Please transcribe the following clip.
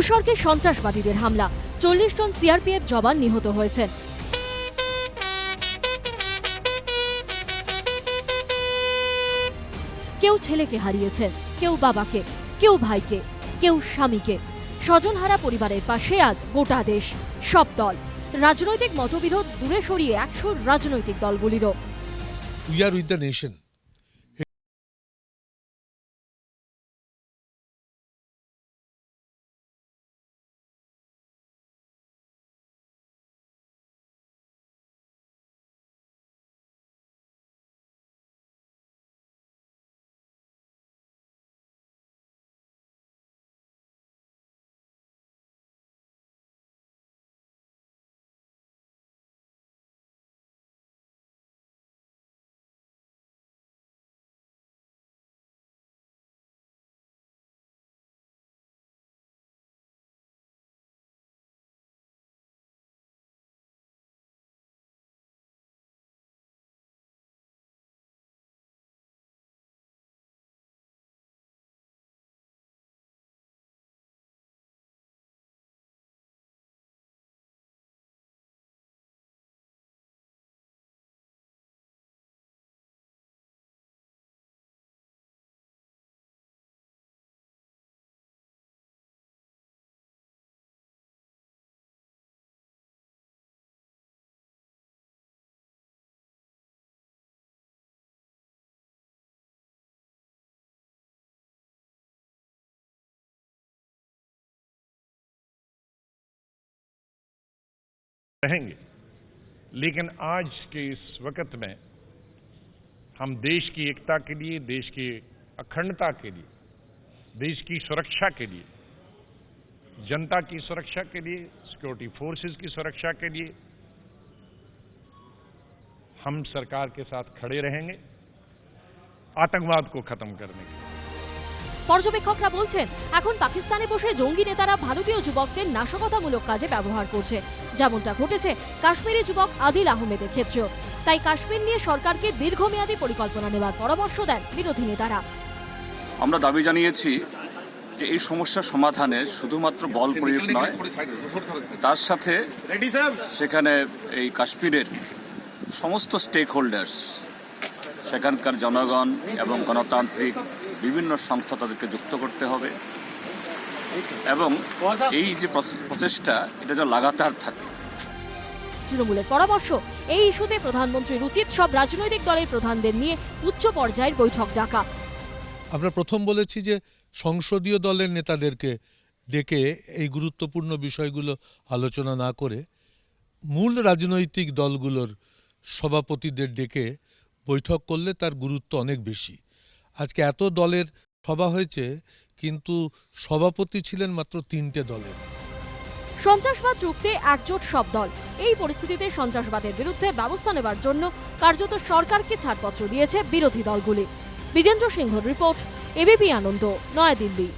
ভূস্বর্গে সন্ত্রাসবাদীদের হামলা, 40 জন সিআরপিএফ জওয়ান নিহত হয়েছেন। কেউ ছেলেকে হারিয়েছেন, কেউ বাবাকে, কেউ ভাইকে, কেউ স্বামীকে। স্বজনহারা পরিবারের পাশে আজ গোটা দেশ, সব দল। রাজনৈতিক মতবিরোধ দূরে সরিয়ে 100 রাজনৈতিক দলগুলিরও। We are with the nation. रहेंगे, लेकिन आज के इस वक्त में हम देश की एकता के लिए, देश की अखंडता के लिए, देश की सुरक्षा के लिए, जनता की सुरक्षा के लिए, सिक्योरिटी फोर्सेस की सुरक्षा के लिए हम सरकार के साथ खड़े रहेंगे आतंकवाद को खत्म करने के लिए। পর্যবেক্ষকরা বলছেন, এখন পাকিস্তানে বসে জঙ্গি নেতারা ভারতীয় যুবকদের নাশকতামূলক কাজে ব্যবহার করছে, যেমনটা ঘটেছে কাশ্মীরি যুবক আদিল আহমেদের ক্ষেত্রেও। তাই কাশ্মীর নিয়ে সরকারকে দীর্ঘমেয়াদী পরিকল্পনা নেওয়ার পরামর্শ দেন বিরোধী নেতারা। আমরা দাবি জানিয়েছি যে এই সমস্যার সমাধানে শুধুমাত্র বল প্রয়োগ নয়, তার সাথে সেখানে এই কাশ্মীরের সমস্ত স্টেক হোল্ডার্স, সেখানকার জনগণ এবং গণতান্ত্রিক বিভিন্ন সংস্থা তাদেরকে যুক্ত করতে হবে এবং এই যে প্রচেষ্টা এটা যেন লাগাতার থাকে। তৃণমূলের পরামর্শ, এই ইস্যুতে প্রধানমন্ত্রীর উচিত সব রাজনৈতিক দলের প্রধানদের নিয়ে উচ্চ পর্যায়ের বৈঠক ডাকা। আমরা প্রথম বলেছি যে সংসদীয় দলের নেতাদেরকে ডেকে এই গুরুত্বপূর্ণ বিষয়গুলো আলোচনা না করে মূল রাজনৈতিক দলগুলোর সভাপতিদের ডেকে বৈঠক করলে তার গুরুত্ব অনেক বেশি। আজকে এত দলের সভা হয়েছে, কিন্তু সভাপতি ছিলেন মাত্র 3টে দলের। সন্ত্রাসবাদ রুখতে একজোট সব দল। এই পরিস্থিতিতে সন্ত্রাসবাদের বিরুদ্ধে ব্যবস্থা নেওয়ার জন্য কার্যত সরকারকে ছাড়পত্র দিয়েছে বিরোধী দলগুলি। বিজেন্দ্র সিংহর রিপোর্ট, এবিপি আনন্দ, নয়াদিল্লি।